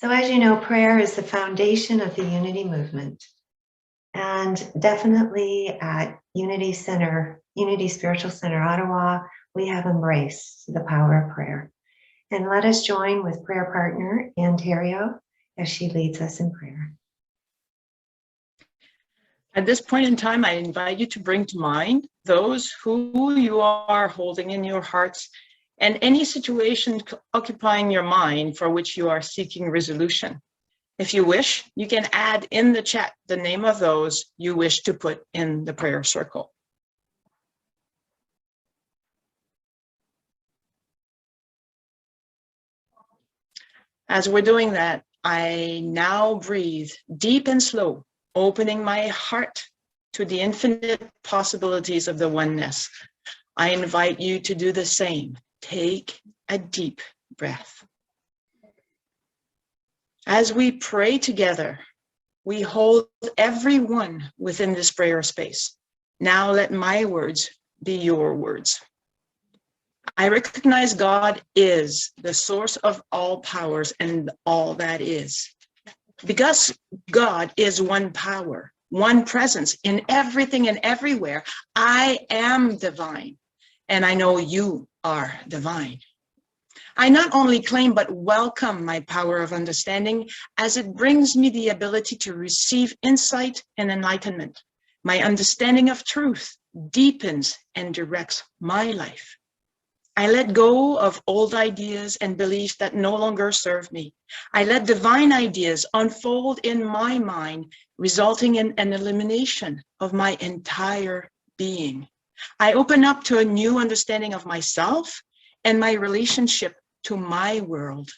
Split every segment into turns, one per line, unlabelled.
So as you know, prayer is the foundation of the Unity movement. And definitely at Unity Spiritual Center, Ottawa, we have embraced the power of prayer. And let us join with prayer partner Ontario as she leads us in prayer.
At this point in time, I invite you to bring to mind those who you are holding in your hearts and any situation occupying your mind for which you are seeking resolution. If you wish, you can add in the chat the name of those you wish to put in the prayer circle. As we're doing that, I now breathe deep and slow, opening my heart to the infinite possibilities of the oneness. I invite you to do the same. Take a deep breath. As we pray together, we hold everyone within this prayer space. Now let my words be your words. I recognize God is the source of all powers and all that is. Because God is one power, one presence in everything and everywhere, I am divine, and I know you are divine. I not only claim but welcome my power of understanding as it brings me the ability to receive insight and enlightenment. My understanding of truth deepens and directs my life. I let go of old ideas and beliefs that no longer serve me. I let divine ideas unfold in my mind, resulting in an elimination of my entire being. I open up to a new understanding of myself and my relationship to my world.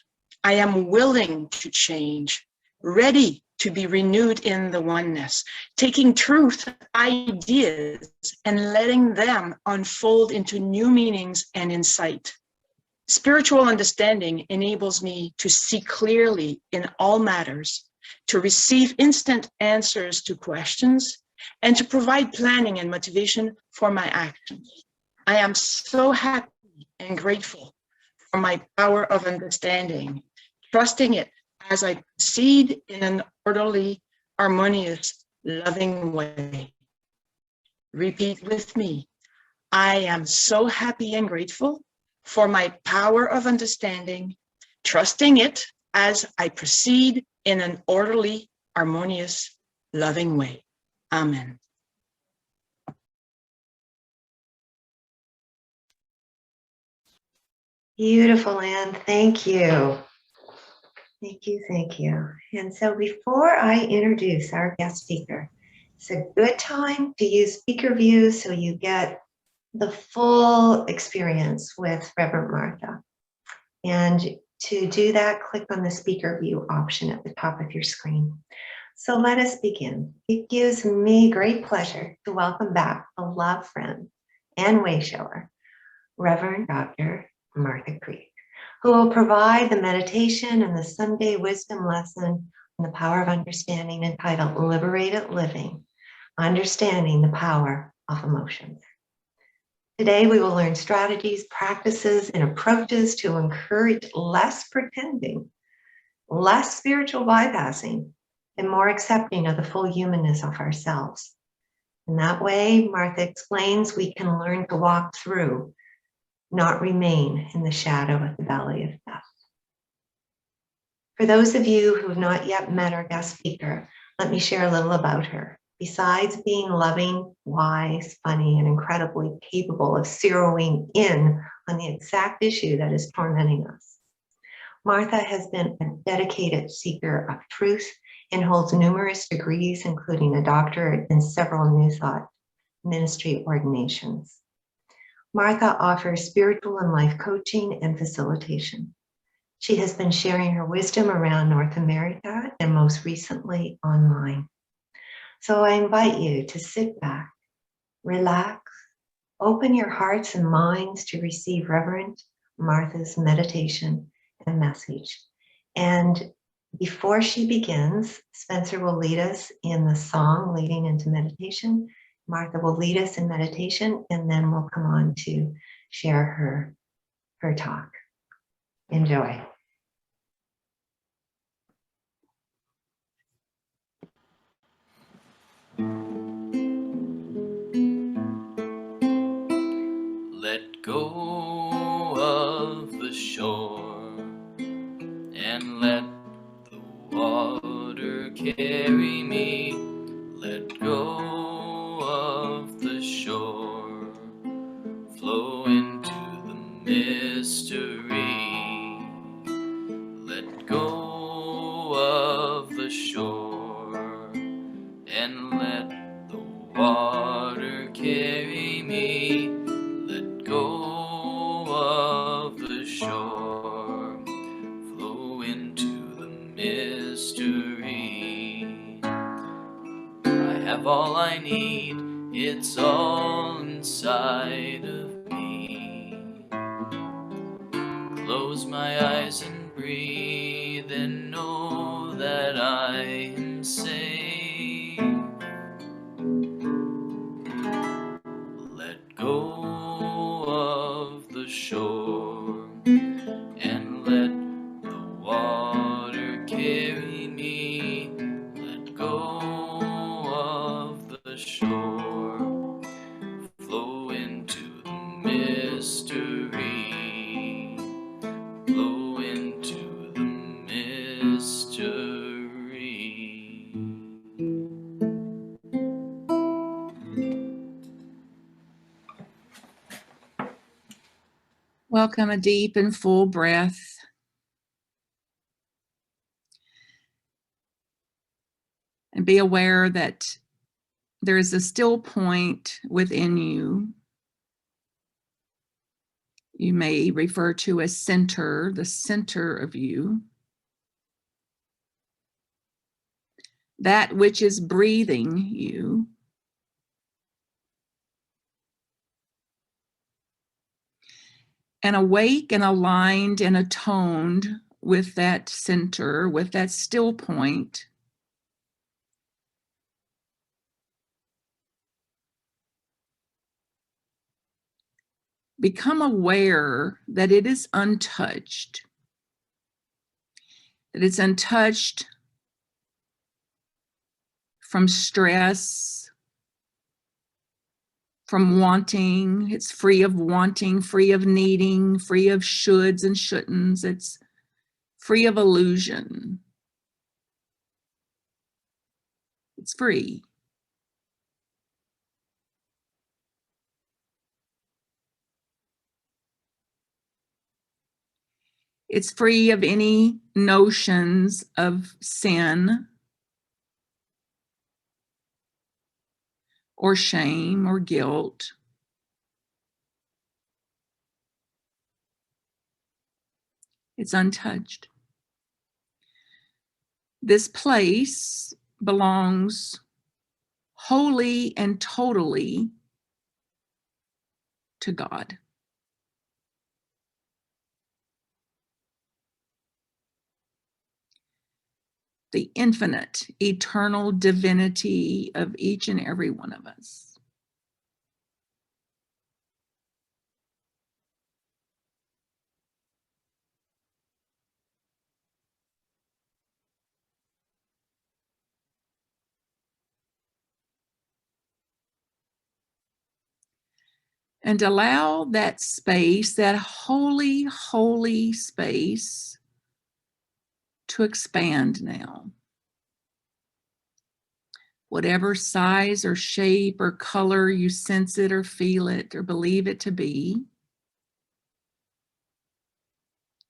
I am willing to change, ready to be renewed in the oneness, taking truth ideas and letting them unfold into new meanings and insight. Spiritual understanding enables me to see clearly in all matters, to receive instant answers to questions, and to provide planning and motivation for my actions. I am so happy and grateful for my power of understanding, trusting it as I proceed in an orderly, harmonious, loving way. Repeat with me. I am so happy and grateful for my power of understanding, trusting it as I proceed in an orderly, harmonious, loving way. Amen.
Beautiful, Anne. Thank you. Thank you, thank you. And so before I introduce our guest speaker, it's a good time to use speaker view so you get the full experience with Reverend Martha. And to do that, click on the speaker view option at the top of your screen. So let us begin. It gives me great pleasure to welcome back a love friend and way shower, Reverend Dr. Martha Creek, who will provide the meditation and the Sunday wisdom lesson on the power of understanding entitled Liberated Living, Understanding the Power of Emotions. Today, we will learn strategies, practices, and approaches to encourage less pretending, less spiritual bypassing, and more accepting of the full humanness of ourselves. In that way, Martha explains, we can learn to walk through, not remain in the shadow of the valley of death. For those of you who have not yet met our guest speaker, let me share a little about her. Besides being loving, wise, funny, and incredibly capable of zeroing in on the exact issue that is tormenting us, Martha has been a dedicated seeker of truth and holds numerous degrees, including a doctorate in several New Thought ministry ordinations. Martha offers spiritual and life coaching and facilitation. She has been sharing her wisdom around North America and most recently online. So I invite you to sit back, relax, open your hearts and minds to receive Reverend Martha's meditation and message. And before she begins, Spencer will lead us in the song leading into meditation. Martha will lead us in meditation, and then we'll come on to share her talk. Enjoy.
go of the shore and let the water carry me. Let go of the shore, flow into the mystery. Let go of the shore and let the water carry me. Let go of the shore, flow into the mystery. I have all I need, it's all inside of me. Close my eyes and breathe and know that I am safe. Let go of the shore and let the water carry me. Let go of the shore, flow into the mystery. Flow into the mystery.
Welcome a deep and full breath. And be aware that there is a still point within you. You may refer to as center, the center of you. That which is breathing you. And awake and aligned and attuned with that center, with that still point. Become aware that it is untouched. That it's untouched from stress, from wanting. It's free of wanting, free of needing, free of shoulds and shouldn'ts. It's free of illusion. It's free. It's free of any notions of sin or shame or guilt. It's untouched. This place belongs wholly and totally to God. The infinite, eternal divinity of each and every one of us. And allow that space, that holy, holy space, to expand now. Whatever size or shape or color you sense it or feel it or believe it to be,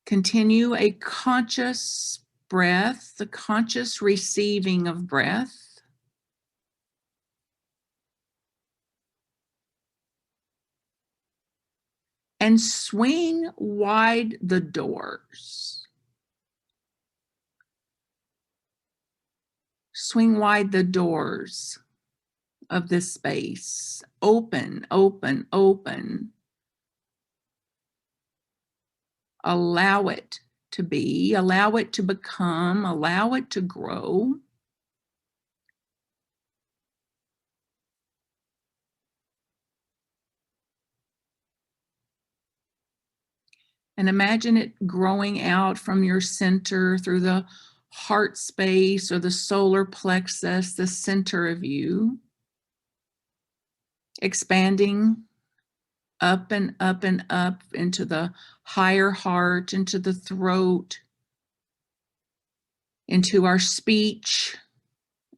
continue a conscious breath, the conscious receiving of breath. And swing wide the doors. Swing wide the doors of this space. Open, open, open. Allow it to be, allow it to become, allow it to grow. And imagine it growing out from your center through the heart space or the solar plexus, the center of you, expanding
up and up and up into the higher heart, into the throat, into our speech,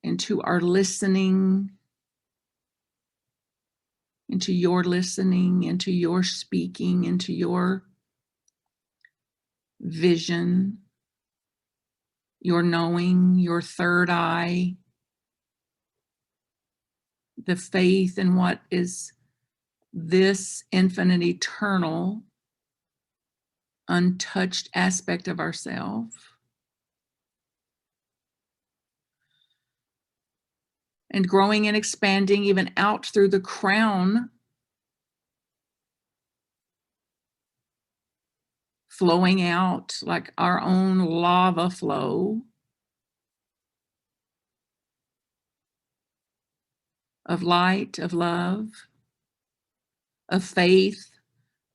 into our listening, into your listening, into your speaking, into your vision, your knowing, your third eye, the faith in what is this infinite, eternal, untouched aspect of ourselves. And growing and expanding even out through the crown, flowing out like our own lava flow of light, of love, of faith,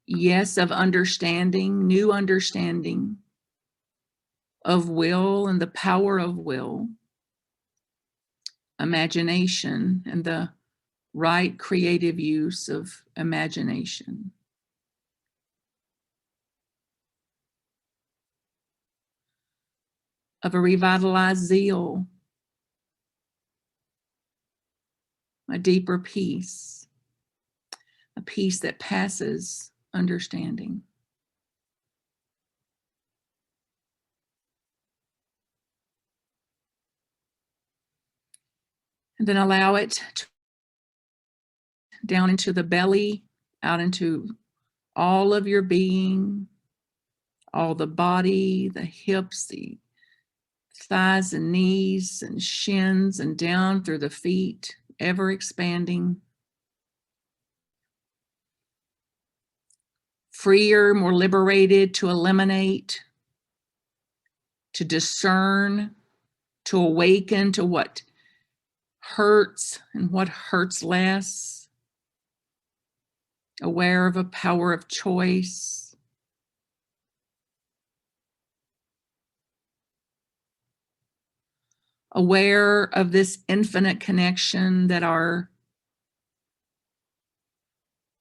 yes, of understanding, new understanding, of will and the power of will, imagination and the right creative use of imagination. Of a revitalized zeal, a deeper peace, a peace that passes understanding. And then allow it to down into the belly, out into all of your being, all the body, the hips, the thighs and knees and shins, and down through the feet, ever expanding. Freer, more liberated to eliminate, to discern, to awaken to what hurts and what hurts less. Aware of a power of choice. Aware of this infinite connection that our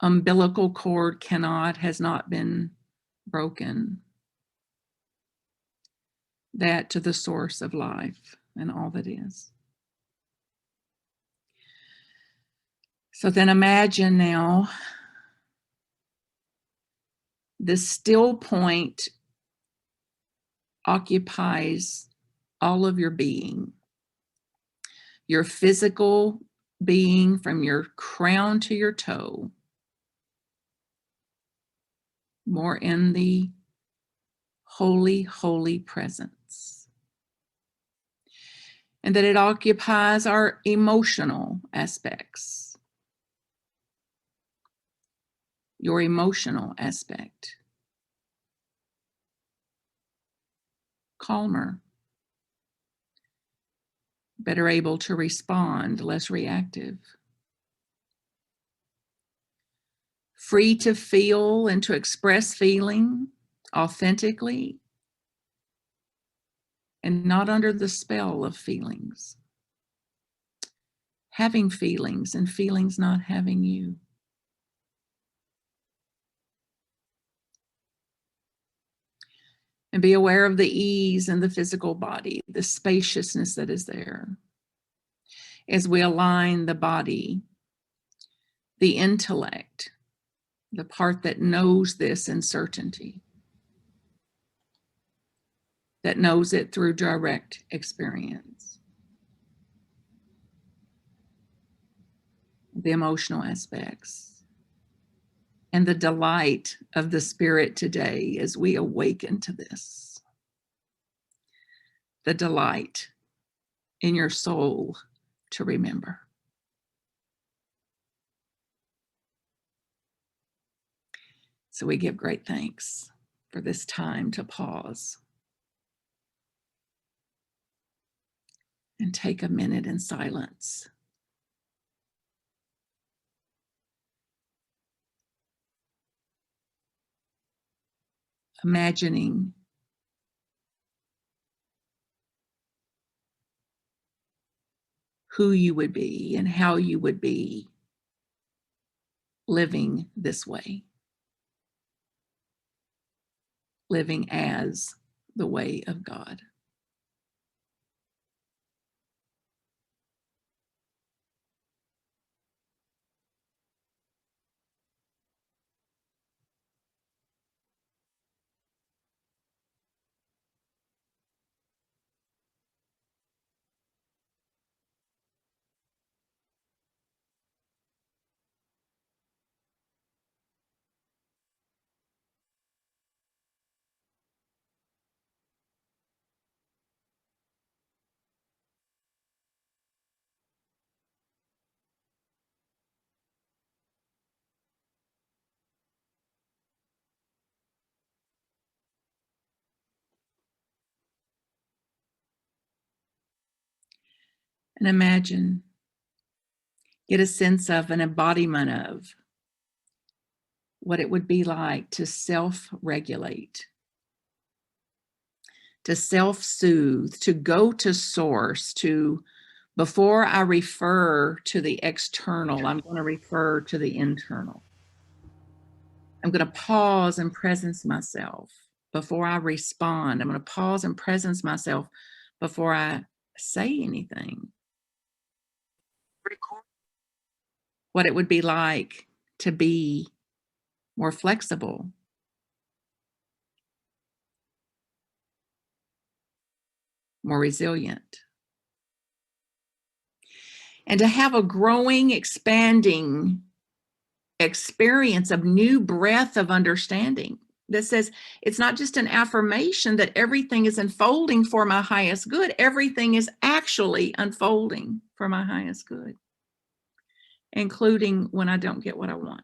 umbilical cord has not been broken. That to the source of life and all that is. So then imagine now this still point occupies all of your being. Your physical being from your crown to your toe. More in the holy, holy presence. And that it occupies our emotional aspects. Your emotional aspect. Calmer. Better able to respond, less reactive. Free to feel and to express feeling authentically and not under the spell of feelings. Having feelings and feelings not having you. And be aware of the ease in the physical body, the spaciousness that is there. As we align the body, the intellect, the part that knows this in certainty, that knows it through direct experience. The emotional aspects. And the delight of the spirit today as we awaken to this. The delight in your soul to remember. So we give great thanks for this time to pause and take a minute in silence. Imagining who you would be and how you would be living this way, living as the way of God. And imagine, get a sense of an embodiment of what it would be like to self-regulate, to self-soothe, to go to source, to, before I refer to the external, I'm going to refer to the internal. I'm going to pause and presence myself before I respond. I'm going to pause and presence myself before I say anything. What it would be like to be more flexible, more resilient, and to have a growing, expanding experience of new breadth of understanding that says it's not just an affirmation that everything is unfolding for my highest good. Everything is actually unfolding for my highest good, including when I don't get what I want.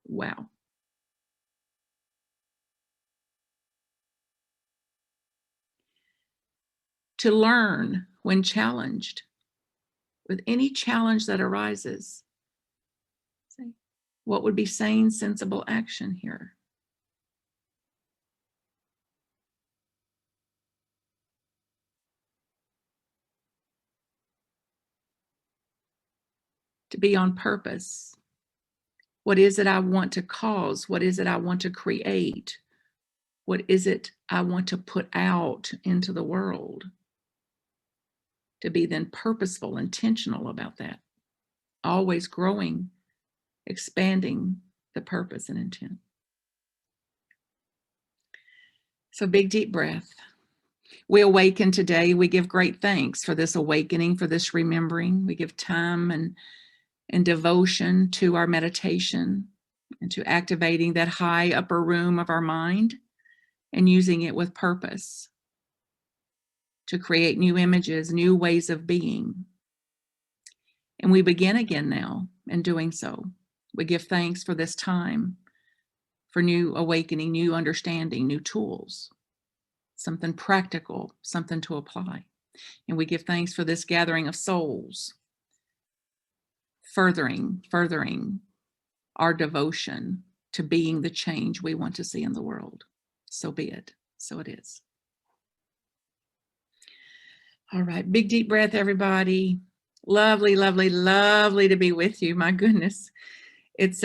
Wow. To learn when challenged, with any challenge that arises, say, what would be sane, sensible action here? To be on purpose. What is it I want to cause? What is it I want to create? What is it I want to put out into the world? To be then purposeful, intentional about that. Always growing, expanding the purpose and intent. So big, deep breath. We awaken today. We give great thanks for this awakening, for this remembering. We give time and devotion to our meditation and to activating that high upper room of our mind and using it with purpose to create new images, new ways of being. And we begin again now in doing so. We give thanks for this time, for new awakening, new understanding, new tools, something practical, something to apply. And we give thanks for this gathering of souls, furthering our devotion to being the change we want to see in the world. So be it. So it is. All right, big deep breath, everybody. Lovely, lovely, lovely to be with you. My goodness, it's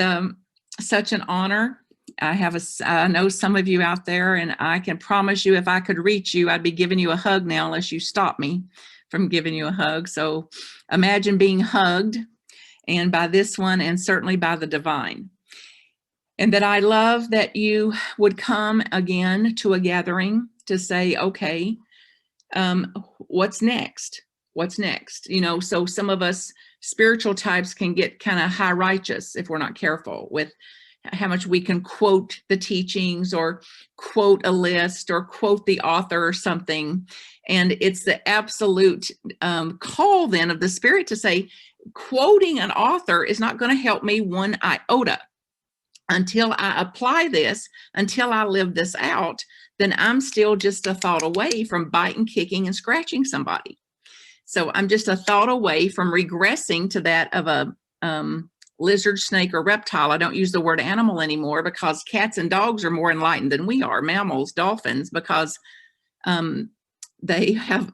such an honor. I know some of you out there, and I can promise you if I could reach you, I'd be giving you a hug now unless you stop me from giving you a hug. So imagine being hugged, and by this one, and certainly by the divine. And that I love that you would come again to a gathering to say, okay, what's next? What's next? You know, so some of us spiritual types can get kind of high righteous if we're not careful with how much we can quote the teachings or quote a list or quote the author or something. And it's the absolute call then of the spirit to say, quoting an author is not going to help me one iota. Until I apply this, until I live this out, then I'm still just a thought away from biting, kicking, and scratching somebody. So I'm just a thought away from regressing to that of a lizard, snake, or reptile. I don't use the word animal anymore because cats and dogs are more enlightened than we are, mammals, dolphins, because they have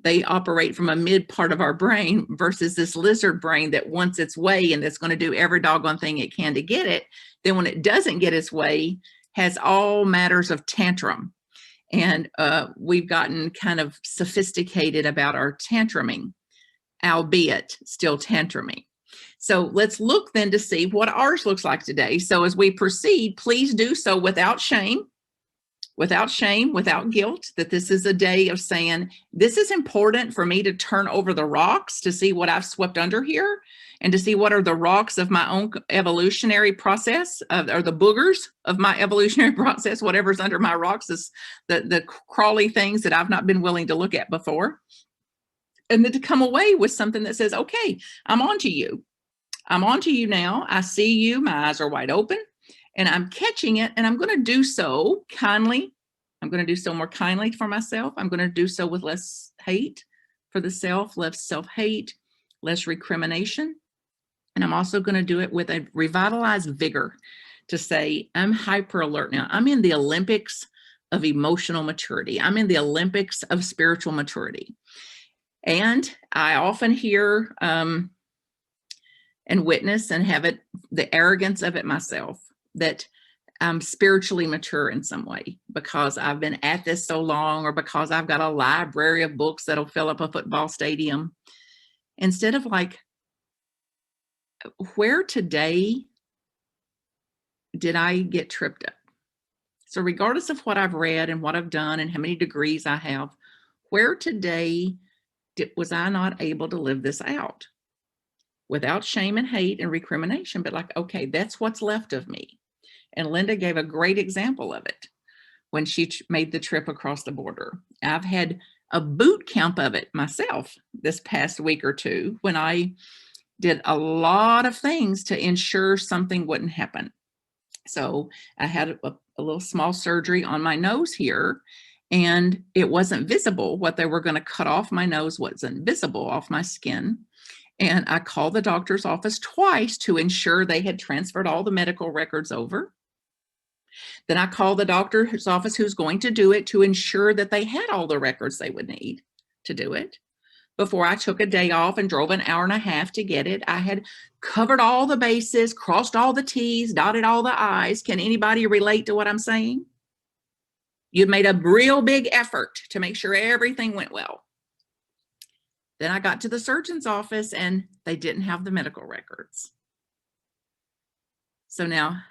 They operate from a mid part of our brain versus this lizard brain that wants its way and that's going to do every doggone thing it can to get it. Then when it doesn't get its way, has all matters of tantrum. And we've gotten kind of sophisticated about our tantruming, albeit still tantruming. So let's look then to see what ours looks like today. So as we proceed, please do so without shame, without guilt, that this is a day of saying, this is important for me to turn over the rocks to see what I've swept under here and to see what are the rocks of my own evolutionary process, or the boogers of my evolutionary process, whatever's under my rocks is the crawly things that I've not been willing to look at before. And then to come away with something that says, okay, I'm on to you. I'm on to you now. I see you. My eyes are wide open and I'm catching it, and I'm going to do so kindly. I'm going to do so more kindly for myself. I'm going to do so with less hate for the self, less self-hate, less recrimination. And I'm also going to do it with a revitalized vigor to say, I'm hyper alert now. I'm in the Olympics of emotional maturity. I'm in the Olympics of spiritual maturity. And I often hear and witness and have it, the arrogance of it myself, that I'm spiritually mature in some way because I've been at this so long, or because I've got a library of books that'll fill up a football stadium. Instead of like, where today did I get tripped up? So regardless of what I've read and what I've done and how many degrees I have, where today was I not able to live this out without shame and hate and recrimination, but like, okay, that's what's left of me. And Linda gave a great example of it when she made the trip across the border. I've had a boot camp of it myself this past week or two when I did a lot of things to ensure something wouldn't happen. So I had a little small surgery on my nose here, and it wasn't visible. What they were going to cut off my nose wasn't visible off my skin. And I called the doctor's office twice to ensure they had transferred all the medical records over. Then I called the doctor's office who's going to do it to ensure that they had all the records they would need to do it. Before I took a day off and drove an hour and a half to get it, I had covered all the bases, crossed all the T's, dotted all the I's. Can anybody relate to what I'm saying? You made a real big effort to make sure everything went well. Then I got to the surgeon's office and they didn't have the medical records. So now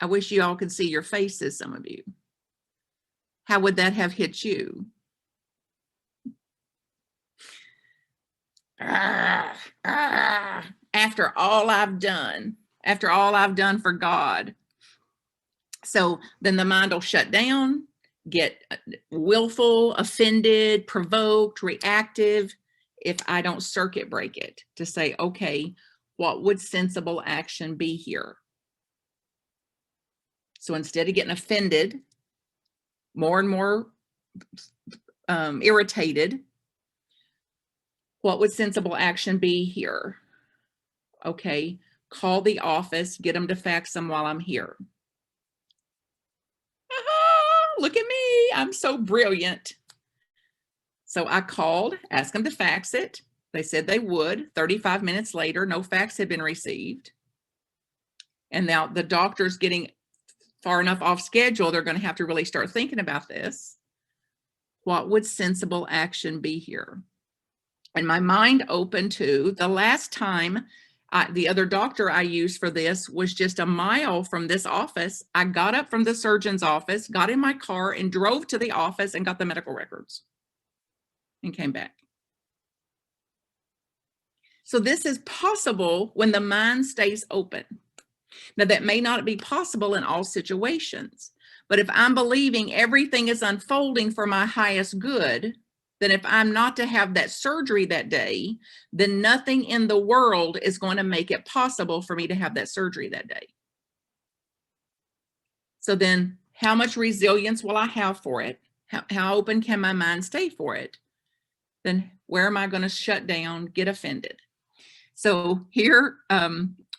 I wish you all could see your faces, some of you. How would that have hit you? After all I've done for God. So then the mind will shut down, get willful, offended, provoked, reactive, if I don't circuit break it to say, okay, what would sensible action be here? So instead of getting offended, more and more irritated, what would sensible action be here? Okay, call the office, get them to fax them while I'm here. Look at me, I'm so brilliant. So I called, asked them to fax it. They said they would. 35 minutes later, no fax had been received. And now the doctor's getting far enough off schedule, they're going to have to really start thinking about this. What would sensible action be here? And my mind opened to the last time the other doctor I used for this was just a mile from this office. I got up from the surgeon's office, got in my car and drove to the office and got the medical records and came back. So this is possible when the mind stays open. Now that may not be possible in all situations, but if I'm believing everything is unfolding for my highest good, then if I'm not to have that surgery that day, then nothing in the world is going to make it possible for me to have that surgery that day. So then how much resilience will I have for it? How open can my mind stay for it? Then where am I going to shut down, get offended? So here,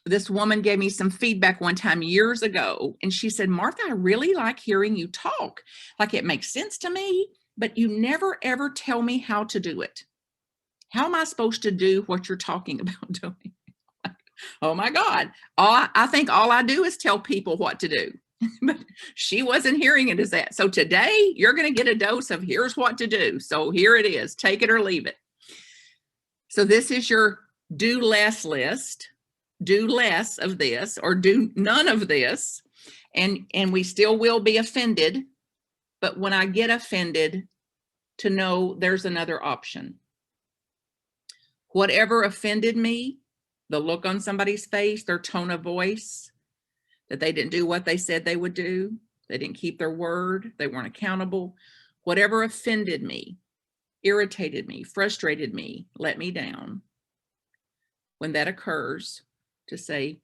this woman gave me some feedback one time years ago, and she said, Martha, I really like hearing you talk. Like it makes sense to me. but you never ever tell me how to do it. How am I supposed to do what you're talking about doing? Oh my God. I think all I do is tell people what to do. But she wasn't hearing it as that. So today you're going to get a dose of here's what to do. So here it is. Take it or leave it. So this is your do less list. Do less of this or do none of this. And we still will be offended. But when I get offended, to know there's another option. Whatever offended me, the look on somebody's face, their tone of voice, that they didn't do what they said they would do, they didn't keep their word, they weren't accountable. Whatever offended me, irritated me, frustrated me, let me down. When that occurs, to say,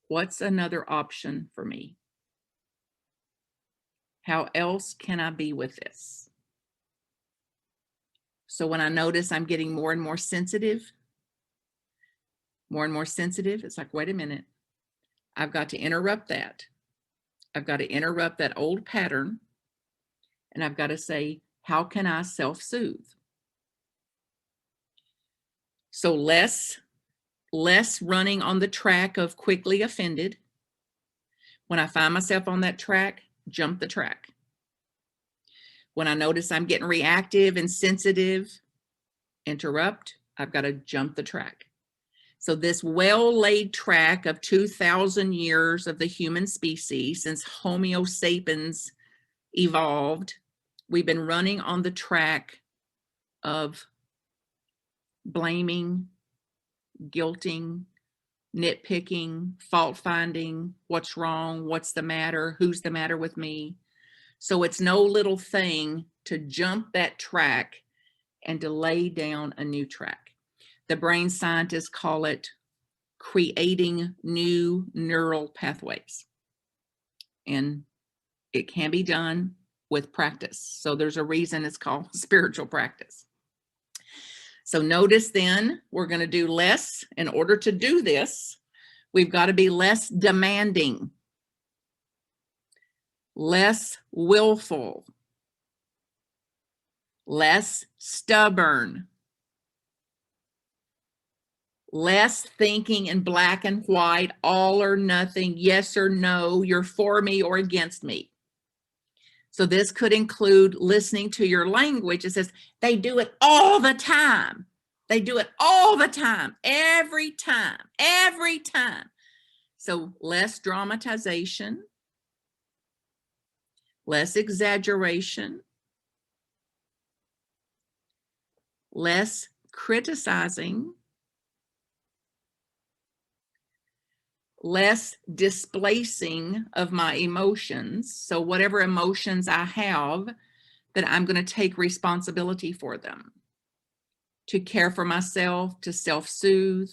what's another option for me? How else can I be with this? So when I notice I'm getting more and more sensitive, it's like, wait a minute, I've got to interrupt that. I've got to interrupt that old pattern. And I've got to say, how can I self-soothe? So less running on the track of quickly offended. When I find myself on that track, jump the track. When I notice I'm getting reactive and sensitive, interrupt. I've got to jump the track. So this well-laid track of 2,000 years of the human species, since Homo sapiens evolved, we've been running on the track of blaming, guilting, nitpicking, fault finding, what's wrong, what's the matter, who's the matter with me. So it's no little thing to jump that track and to lay down a new track. The brain scientists call it creating new neural pathways. And it can be done with practice. So there's a reason it's called spiritual practice. So notice then we're going to do less. In order to do this, we've got to be less demanding, less willful, less stubborn, less thinking in black and white, all or nothing, yes or no, you're for me or against me. So this could include listening to your language. It says they do it all the time. They do it all the time, every time, every time. So less dramatization, less exaggeration, less criticizing, less displacing of my emotions. So whatever emotions I have, that I'm going to take responsibility for them, to care for myself, to self-soothe,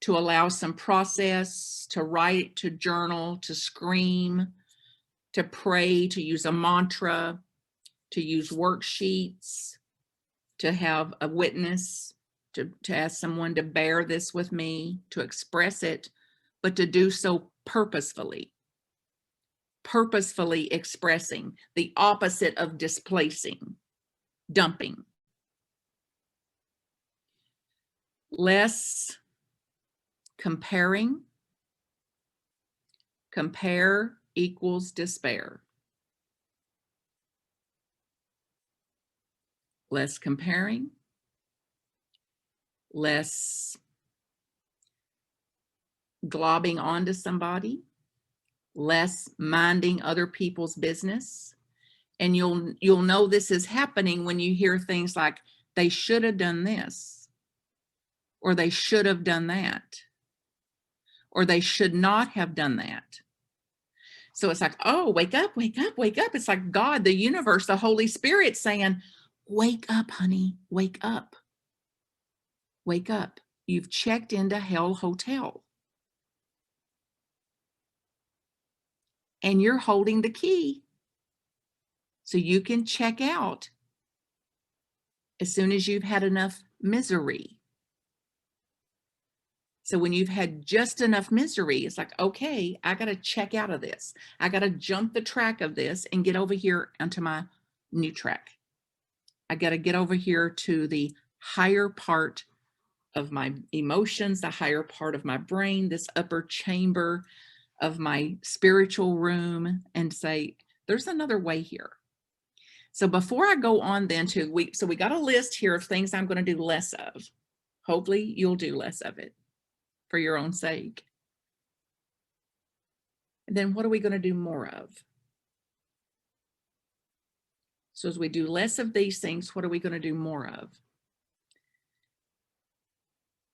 to allow some process, to write, to journal, to scream, to pray, to use a mantra, to use worksheets, to have a witness, to ask someone to bear this with me, to express it, but to do so purposefully expressing, the opposite of displacing, dumping. Less comparing. Compare equals despair. Less comparing, less globbing onto somebody, less minding other people's business. And you'll know this is happening when you hear things like, they should have done this, or they should have done that, or they should not have done that. So it's like, oh, wake up, wake up, wake up. It's like God, the universe, the Holy Spirit saying, wake up, honey, wake up. Wake up. You've checked into Hell Hotel. And you're holding the key. So you can check out as soon as you've had enough misery. So when you've had just enough misery, it's like, okay, I got to check out of this. I got to jump the track of this and get over here onto my new track. I got to get over here to the higher part of my emotions, the higher part of my brain, this upper chamber of my spiritual room, and say, there's another way here. So before I go on then to, we got a list here of things I'm going to do less of. Hopefully you'll do less of it for your own sake. And then what are we going to do more of? So as we do less of these things, what are we going to do more of?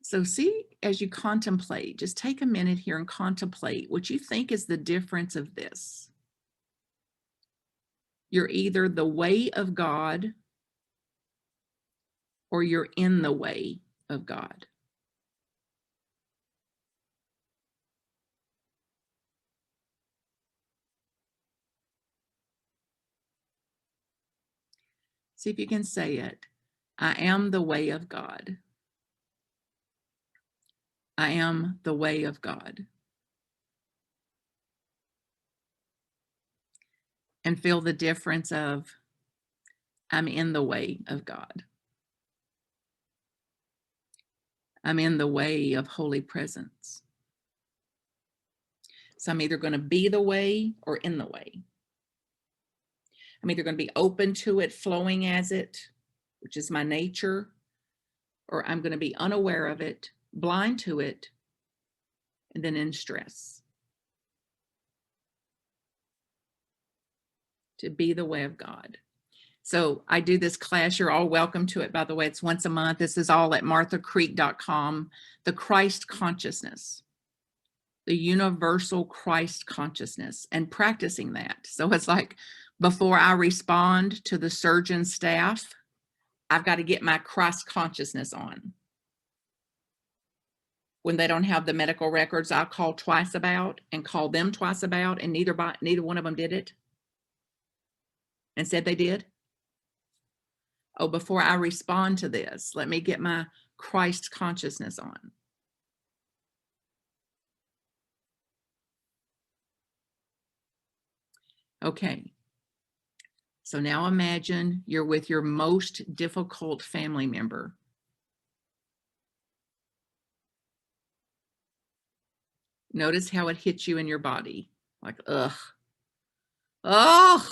So see, as you contemplate, just take a minute here and contemplate what you think is the difference of this. You're either the way of God or you're in the way of God. See if you can say it. I am the way of God. I am the way of God. And feel the difference of I'm in the way of God. I'm in the way of holy presence. So I'm either going to be the way or in the way. I'm either going to be open to it, flowing as it, which is my nature, or I'm going to be unaware of it, blind to it, and then in stress. To be the way of God. So I do this class. You're all welcome to it, by the way. It's once a month. This is all at marthacreek.com. The Christ consciousness, the universal Christ consciousness, and practicing that. So it's like before I respond to the surgeon staff, I've got to get my Christ consciousness on. When they don't have the medical records, I'll call twice about and call them twice about, and neither one of them did it and said they did. Oh, before I respond to this, let me get my Christ consciousness on. Okay. So now imagine you're with your most difficult family member. Notice how it hits you in your body. Like, ugh. Ugh.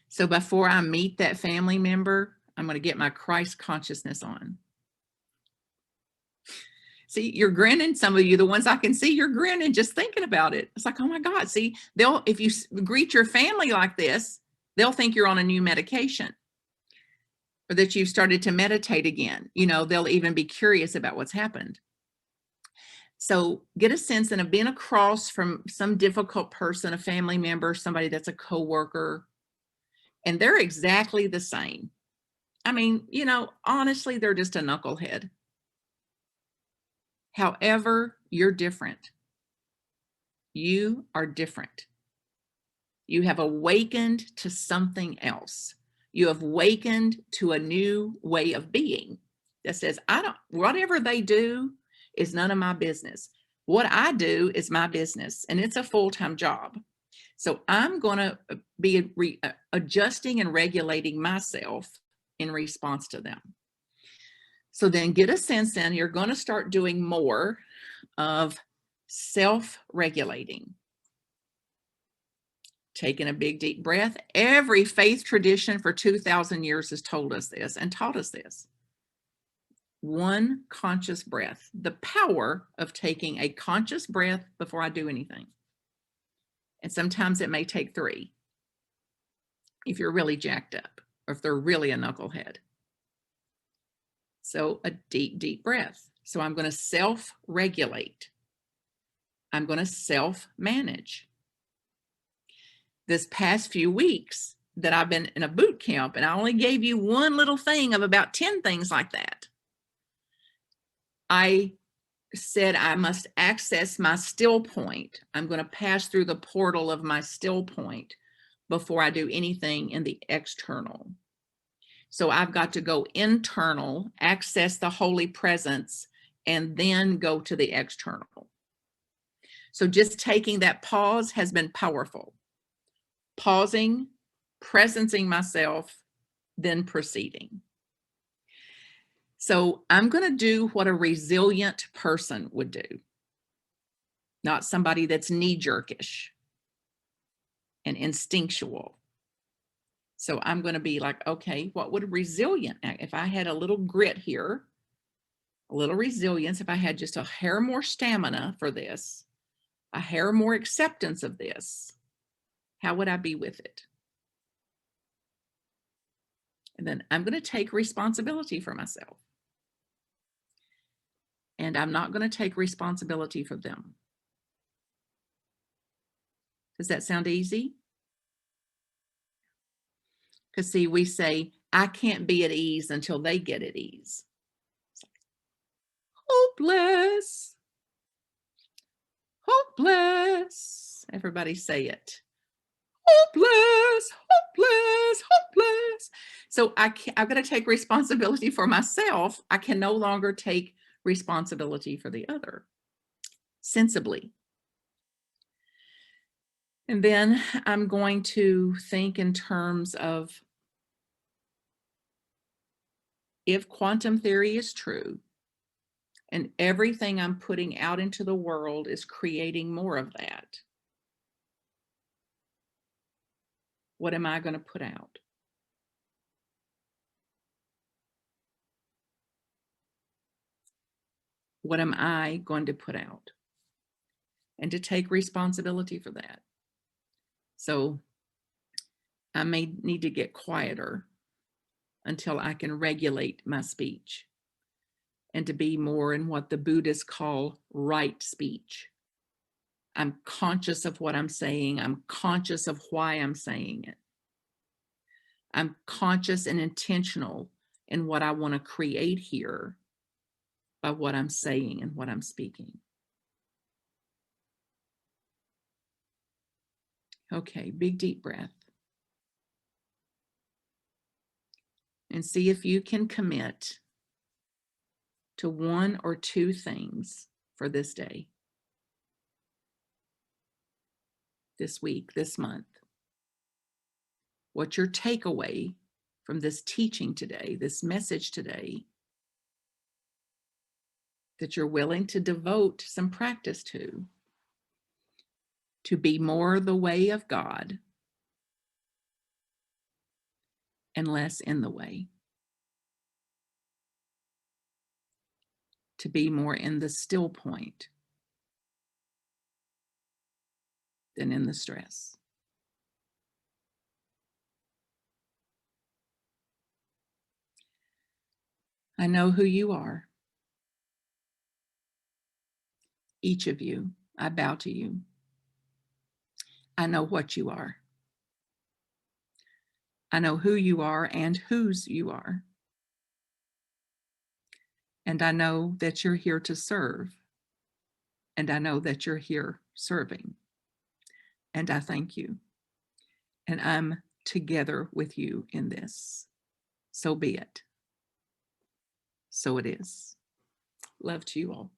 So before I meet that family member, I'm going to get my Christ consciousness on. See, you're grinning. Some of you, the ones I can see, you're grinning just thinking about it. It's like, oh my God. See, if you greet your family like this, they'll think you're on a new medication or that you've started to meditate again. You know, they'll even be curious about what's happened. So get a sense of being across from some difficult person, a family member, somebody that's a coworker, and they're exactly the same. I mean, you know, honestly, they're just a knucklehead. However, you're different. You are different. You have awakened to something else. You have awakened to a new way of being that says, whatever they do is none of my business. What I do is my business, and it's a full-time job. So I'm going to be adjusting and regulating myself in response to them. So then get a sense, then you're going to start doing more of self-regulating. Taking a big, deep breath. Every faith tradition for 2,000 years has told us this and taught us this. One conscious breath. The power of taking a conscious breath before I do anything. And sometimes it may take 3 if you're really jacked up or if they're really a knucklehead. So a deep, deep breath. So I'm going to self-regulate. I'm going to self-manage. This past few weeks that I've been in a boot camp, and I only gave you one little thing of about 10 things like that. I said I must access my still point. I'm going to pass through the portal of my still point before I do anything in the external. So I've got to go internal, access the holy presence, and then go to the external. So just taking that pause has been powerful. Pausing, presencing myself, then proceeding. So I'm going to do what a resilient person would do, not somebody that's knee-jerkish and instinctual. So I'm going to be like, okay, what would resilient, if I had a little grit here, a little resilience, if I had just a hair more stamina for this, a hair more acceptance of this, how would I be with it? And then I'm going to take responsibility for myself. And I'm not going to take responsibility for them. Does that sound easy? Because see, we say, I can't be at ease until they get at ease. Hopeless. Hopeless. Everybody say it. Hopeless, hopeless, hopeless. So I'm going to take responsibility for myself. I can no longer take responsibility for the other sensibly. And then I'm going to think in terms of, if quantum theory is true and everything I'm putting out into the world is creating more of that, what am I going to put out? What am I going to put out? And to take responsibility for that. So I may need to get quieter until I can regulate my speech and to be more in what the Buddhists call right speech. I'm conscious of what I'm saying. I'm conscious of why I'm saying it. I'm conscious and intentional in what I want to create here by what I'm saying and what I'm speaking. Okay, big deep breath. And see if you can commit to one or two things for this day, this week, this month. What's your takeaway from this teaching today, this message today, that you're willing to devote some practice to be more the way of God and less in the way, to be more in the still point than in the stress. I know who you are. Each of you, I bow to you. I know what you are. I know who you are and whose you are. And I know that you're here to serve. And I know that you're here serving. And I thank you. And I'm together with you in this. So be it. So it is. Love to you all.